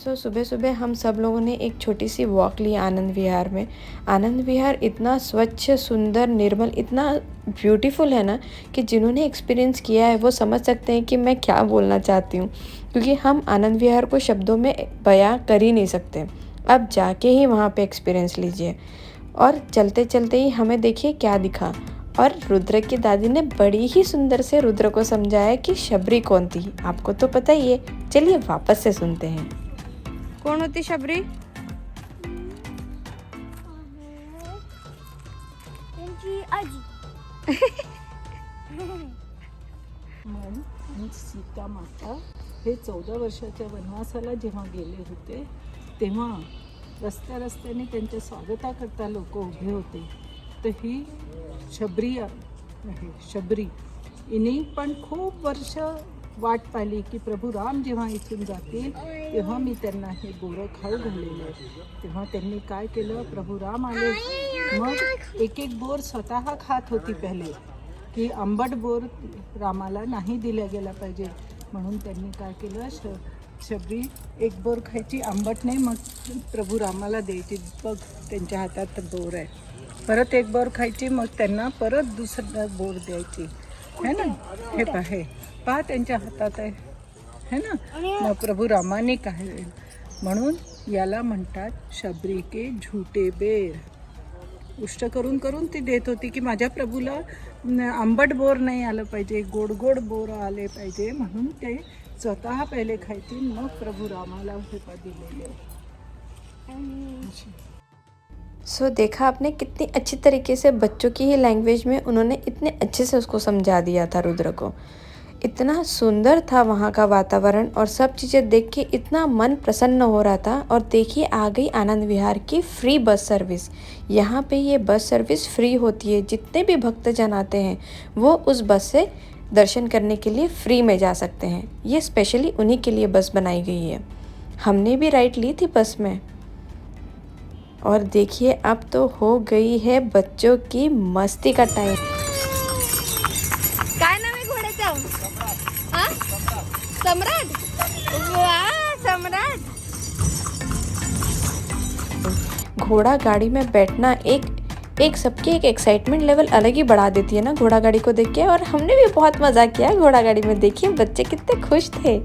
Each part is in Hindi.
सुबह सुबह हम सब लोगों ने एक छोटी सी वॉक ली आनंद विहार में। आनंद विहार इतना स्वच्छ, सुंदर, निर्मल, इतना ब्यूटीफुल है ना कि जिन्होंने एक्सपीरियंस किया है वो समझ सकते हैं कि मैं क्या बोलना चाहती हूँ, क्योंकि हम आनंद विहार को शब्दों में बयां कर ही नहीं सकते। अब जाके ही वहाँ पे एक्सपीरियंस लीजिए। और चलते चलते ही हमें देखिए क्या दिखा, और रुद्र की दादी ने बड़ी ही सुंदर से रुद्र को समझाया कि शबरी कौन थी। आपको तो पता ही है, चलिए वापस से सुनते हैं। कौन होती शबरी? मन आणि सीता माता हे 14 वर्षाच्या वनवासाला जेव्हा गेले होते तेव्हा रस्त्याने त्यांच्या स्वागताकरता लोक उभे होते। तर ही शबरी आहे, शबरी हिने पण खूप वर्ष वाट पाहिली की प्रभू राम जेव्हा इथून जातील तेव्हा मी त्यांना हे बोरं खाऊ घालेले। तेव्हा त्यांनी काय केलं, प्रभू राम आले, मग एक एक बोर स्वतः खात होती पहिले, की आंबट बोर रामाला नाही दिल्या गेला पाहिजे, म्हणून त्यांनी काय केलं, शबरी एक बोर खायची, आंबट नाही, मग प्रभू रामाला द्यायची। बघ त्यांच्या हातात बोर आहे, परत एक बोर खायची, मग त्यांना परत दुसरा बोर द्यायची, है ना। हे पहा त्यांच्या हातात आहे, है ना। मग प्रभू रामाने काय, म्हणून याला म्हणतात शबरी के झूठे बेर। उष्ट करून करून ती देत होती की माझ्या प्रभूला आंबट बोर नाही आलं पाहिजे, गोड गोड बोर आले पाहिजे, म्हणून ते स्वतः पहिले खायची, मग प्रभू रामाला हे दिलेले। सो देखा आपने कितनी अच्छी तरीके से बच्चों की ही लैंग्वेज में उन्होंने इतने अच्छे से उसको समझा दिया था रुद्र को। इतना सुंदर था वहाँ का वातावरण और सब चीज़ें देख के इतना मन प्रसन्न हो रहा था। और देखिए आ गई आनंद विहार की फ्री बस सर्विस। यहाँ पे ये बस सर्विस फ्री होती है, जितने भी भक्तजन आते हैं वो उस बस से दर्शन करने के लिए फ्री में जा सकते हैं। ये स्पेशली उन्हीं के लिए बस बनाई गई है। हमने भी राइड ली थी बस में। और देखिए अब तो हो गई है बच्चों की मस्ती का टाइम। काय नाम है घोड्याचं? हाँ? सम्राट। वाह, सम्राट। घोड़ा गाड़ी में बैठना एक सबकी एक एक्साइटमेंट लेवल अलग ही बढ़ा देती है ना घोड़ा गाड़ी को देख के। और हमने भी बहुत मजा किया घोड़ा गाड़ी में। देखिए बच्चे कितने खुश थे।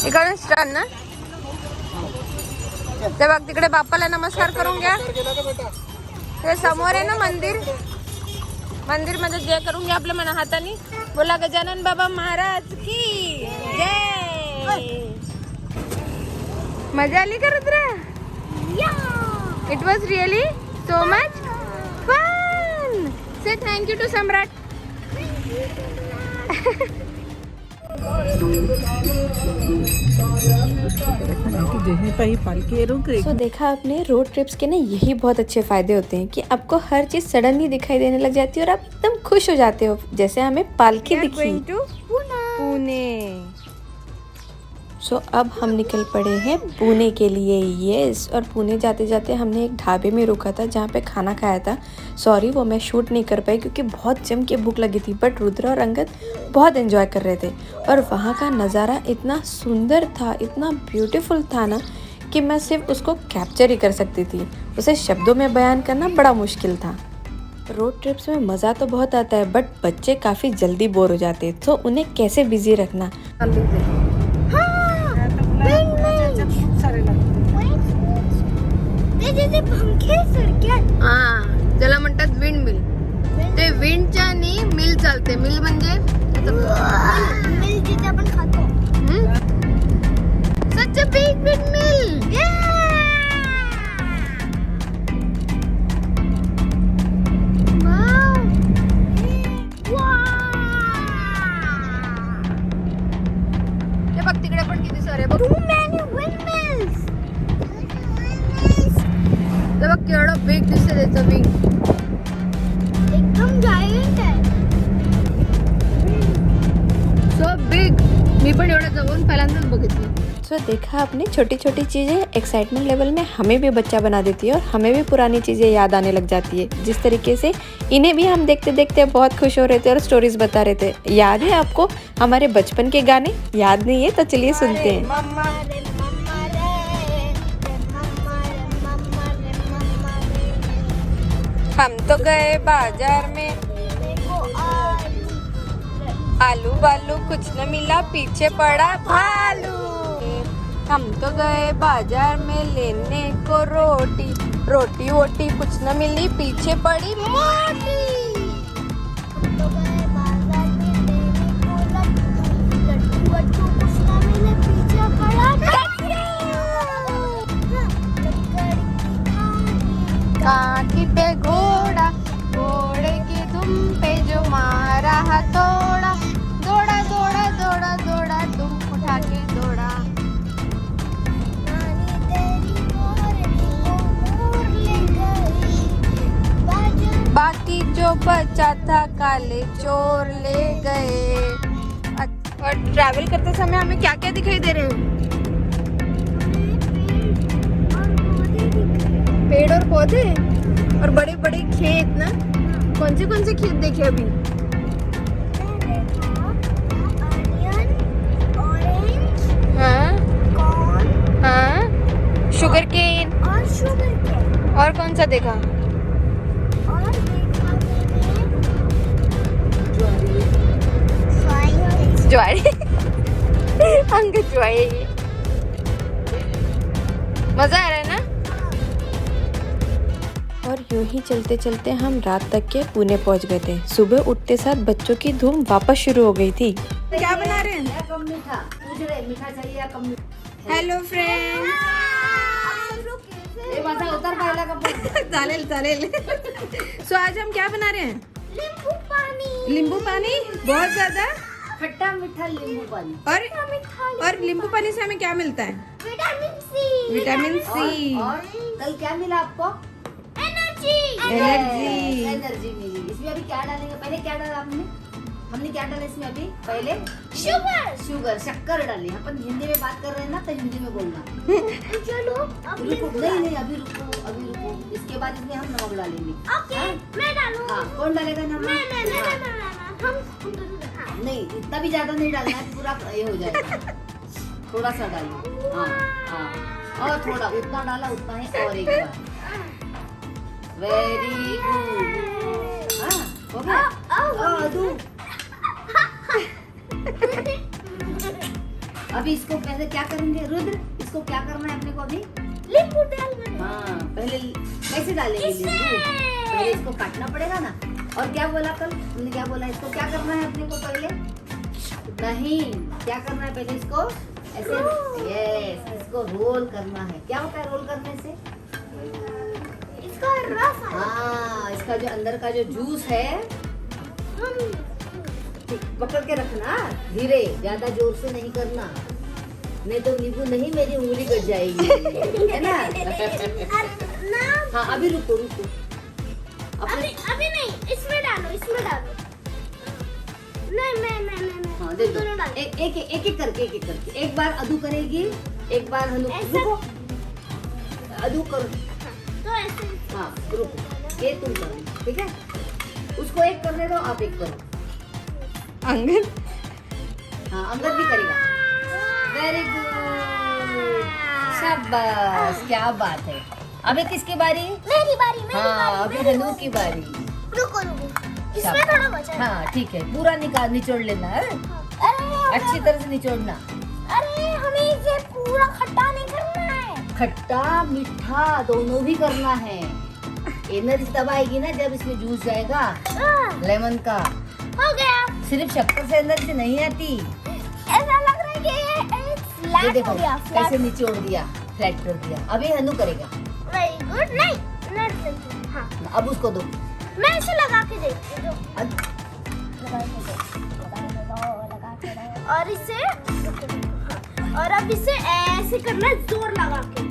इकडून स्टार्ट ना, ते बघ तिकडे बाप्पाला नमस्कार करून घ्या। ते समोर आहे ना मंदिर, मंदिर मध्ये जय करून घ्या आपल्या मना हाताने। बोला गजानन बाबा महाराज की जय। मजा आली का Rudra? It was really so much fun. से थँक यू टू सम्राट। तो देखा आपने, रोड ट्रिप्स के ना यही बहुत अच्छे फायदे होते हैं कि आपको हर चीज सडनली दिखाई देने लग जाती है और आप एकदम खुश हो जाते हो। जैसे हमें पालकी दिखी। पुणे। सो अब हम निकल पड़े हैं पुणे के लिए। यस। और पुणे जाते जाते हमने एक ढाबे में रुका था जहाँ पे खाना खाया था। सॉरी वो मैं शूट नहीं कर पाई क्योंकि बहुत जम के भूख लगी थी, बट रुद्र और अंगद बहुत एंजॉय कर रहे थे। और वहाँ का नज़ारा इतना सुंदर था, इतना ब्यूटीफुल था ना कि मैं सिर्फ उसको कैप्चर ही कर सकती थी, उसे शब्दों में बयान करना बड़ा मुश्किल था। रोड ट्रिप्स में मज़ा तो बहुत आता है, बट बच्चे काफ़ी जल्दी बोर हो जाते हैं, तो उन्हें कैसे बिजी रखना। ज्याला म्हणतात विंड मिल। ते विंडच्या नी मिल चालते। मिल म्हणजे मिल जिथे आपण खातो। सच अ बिग विंड मिल। बघ तिकडे पण किती सारे बघ केवढं बिग दिसते त्याचं विंग, एकदम जायंट आहे, सो बिग। मी पण एवढं जवळून पहिल्यांदाच बघितलं। सो देखा आपने, छोटी छोटी चीज़ें एक्साइटमेंट लेवल में हमें भी बच्चा बना देती है और हमें भी पुरानी चीज़ें याद आने लग जाती है। जिस तरीके से इन्हें भी हम देखते देखते बहुत खुश हो रहे थे और स्टोरीज बता रहे थे। याद है आपको हमारे बचपन के गाने? याद नहीं है तो चलिए सुनते हैं। हम तो गए बाजार में, आलू बालू कुछ न मिला, पीछे पड़ा भालू। हम तो गए बाजार में लेने को रोटी, रोटी वोटी कुछ न मिली, पीछे पड़ी मोटी। हम तो गए बाजार में लेने को लड्डू वड्डू कुछ ना मिले, पीछे पड़ा काठी पे घोड़ा, घोड़े की दुम पे जो मारा हथौड़ा, दौड़ा दौड़ा दौड़ा दौड़ा दुम उठा के दौड़ा। नानी तेरी मोरनी को मोर ले गई बाजार। बाकी जो बचा था काले चोर ले गए। और ट्रैवल करते समय हमें क्या क्या दिखाई दे रहे हैं? पेड़ और पौधे और बड़े बड़े खेत ना। कौन से खेत देखे अभी? हाँ हाँ, शुगर केन और कौन सा देखा? ज्वारी अंक ज्वारी। मजा आ रहा है ना? और यूं ही चलते चलते हम रात तक के पुणे पहुंच गए थे। सुबह उठते साथ बच्चों की धूम वापस शुरू हो गई थी। क्या बना रहे हैं? कम मीठा पूछ रहे, मीठा चाहिए या कम मीठा? हेलो फ्रेंड्स, ए माझा उतर पाहिला का? चालेल चालेल। सो आज हम क्या बना रहे हैं? नींबू पानी। बहुत ज्यादा खट्टा मीठा नींबू पानी। और नींबू पानी से हमें क्या मिलता है? Vitamin C. और कल क्या मिला आपको? एनर्जी। एनर्जी मिली। इसमें अभी क्या डालेंगे? पहले क्या डाला हमने क्या डाला इसमें? अभी पहले शुगर शक्कर डाली। अपन हिंदी में बात कर रहे हैं ना, तो हिंदी में बोलना। चलो रुको, नहीं अभी रुको। इसके बाद इसमें हम नमक डालेंगे। मैं डालूं। हाँ, कौन डालेगा नमक? हम नहीं, इतना भी ज्यादा नहीं डालना है, पूरा ये हो जाएगा। थोड़ा सा डालिए। हाँ, और थोड़ा उतना डाला उतना ही, और एक बार। Very good. हाँ, हो गया। अभी इसको पहले क्या करेंगे रुद्र? इसको क्या करना है अपने को अभी? नींबू डालना। हाँ, पहले कैसे डालेंगे नींबू? पहले इसको काटना पड़ेगा ना। और क्या बोला कल हमने? क्या बोला? इसको क्या करना है अपने को पहले? नहीं, क्या करना है पहले? इसको ऐसे, यस, इसको रोल करना है। क्या होता है रोल करने से? इसका रस। हाँ, इसका जो अंदर का जो जूस है, पकड़ के रखना धीरे, ज्यादा जोर से नहीं करना, नहीं तो नींबू नहीं मेरी उंगली कट जाएगी, है ना? हाँ, अभी रुको। अभी नहीं, इसमें डालो। नहीं। हाँ, दे दो। दोनों डालो। एक करके एक बार अदू करेगी, एक बार हनु। रुको, अदू करो। तो ऐसे। हाँ, रुको, ये तुम करो, ठीक है? उसको एक करने दो, आप एक करो। अंगद। हाँ, अंगद भी करेगा। वेरी गुड, शाबाश, क्या बात है। अभी किसकी बारी? मेरी बारी। हाँ, अभी हनु की बारी। रुको। इसमें थोड़ा बचा है। हाँ, ठीक है, पूरा निचोड़ लेना है, अरे अच्छी तरह से निचोड़ना। अरे हमें इसे पूरा खट्टा नहीं करना है। खट्टा मीठा दोनों भी करना है। एनर्जी तब आएगी ना जब इसमें जूस जाएगा लेमन का। हो गया। सिर्फ शक्कर से एनर्जी नहीं आती। ऐसा लग रहा है कि ये फ्लैट ये देखो हो गया। कैसे निचोड़ दिया, फ्लैट कर दिया। अभी हनु करेगा। Very good. नहीं, हाँ, अब उसको दो। मैं इसे लगा के देखती हूँ। और अब इसे ऐसे करना है, जोर लगा के।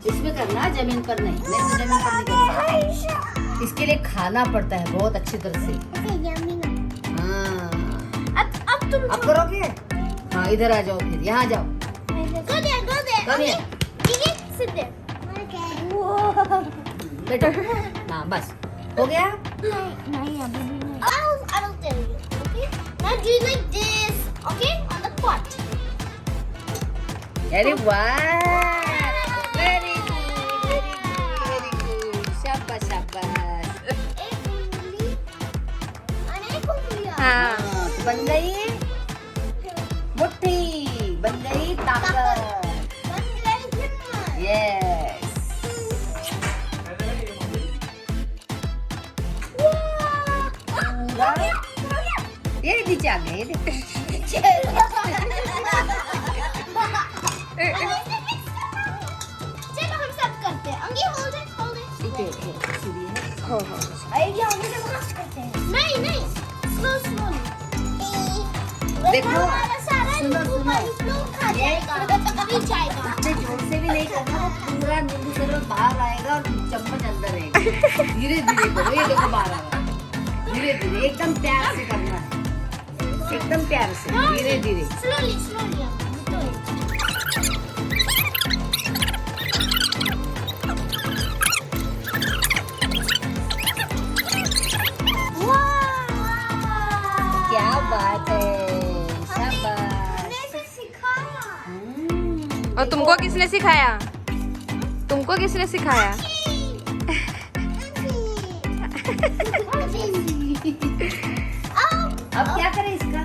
इसमें करना, जमीन पर नहीं। नहीं तो जमीन पर नहीं करना। इसके लिए खाना पड़ता है बहुत अच्छी तरह से। हाँ, अब तुम अब करोगे? हाँ, इधर आ जाओ, फिर यहाँ जाओ। दो Come here. Sit there. बैठो हाँ बस हो गया नहीं अभी भी नहीं. I'll tell you. Okay. Now do like this. Okay, on the pot. अरे वाह वेरी गुड वेरी गुड शाबाश शाबाश एक उंगली और एक उंगली. हाँ तो बन गई मुट्ठी बन गई ताकत बन गई हिम्मत. यस ये नीचे आ गए ये देखो चलो हम सब करते हैं. अंगी hold it. ठीक है सीढ़ी है आइडिया हम सब मस्त करते हैं. नहीं स्लो. देखो, हमारा सारा सुनो, नींबू सुनो. पानी फ्लो खा जाएगा. पीछे आएगा. इतने जोर से भी नहीं करना वो पूरा नींबू शरबत बाहर आएगा और चम्मच अंदर रहेगा धीरे धीरे करो ये देखो बाहर आ रहा है धीरे धीरे एकदम प्यार से करना है एकदम प्यार से धीरे धीरे Slowly. Do it. क्या बात है शाबाश मैंने सिखाया. और तुमको किसने सिखाया? अब क्या करें इसका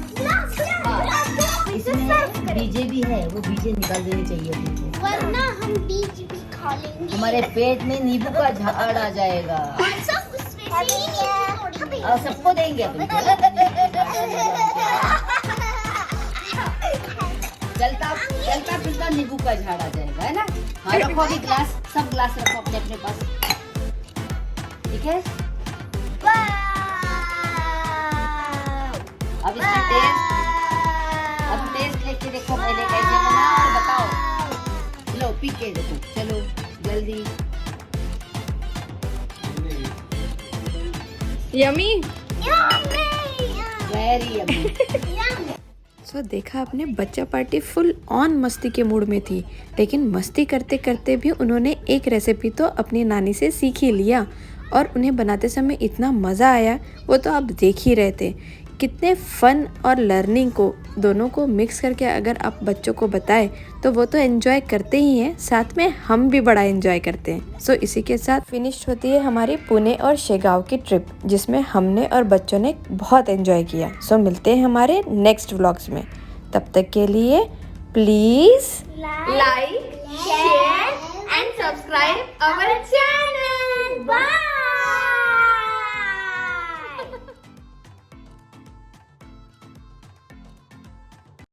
इसमें बीजे भी है वो बीजे निकाल देने चाहिए अपने को वरना हम बीज भी खा लेंगे. हमारे पेट में नींबू का झाड़ आ जाएगा और सब उसमें से ही नींबू और सबको देंगे अपन को। चलता फिरता नींबू का झाड़ आ जाएगा है ना हाँ रखो अभी ग्लास सब ग्लास रखो अपने अपने पास ठीक है अब इसमें टेस्ट लेके देखो पहले कैसे बना और बताओ लो पी के देखो चलो जल्दी यमी. वेरी यम्मी सो देखा आपने बच्चा पार्टी फुल ऑन मस्ती के मूड में थी लेकिन मस्ती करते करते भी उन्होंने एक रेसिपी तो अपनी नानी से सीख ही लिया और उन्हें बनाते समय इतना मज़ा आया वो तो आप देख ही रहे थे कितने फन और लर्निंग को दोनों को मिक्स करके अगर आप बच्चों को बताएं तो वो तो एंजॉय करते ही हैं साथ में हम भी बड़ा एंजॉय करते हैं सो इसी के साथ फिनिश होती है हमारी पुणे और शेगांव की ट्रिप जिसमें हमने और बच्चों ने बहुत एंजॉय किया सो मिलते हैं हमारे नेक्स्ट व्लॉग्स में तब तक के लिए please Like, share and subscribe our channel. Bye.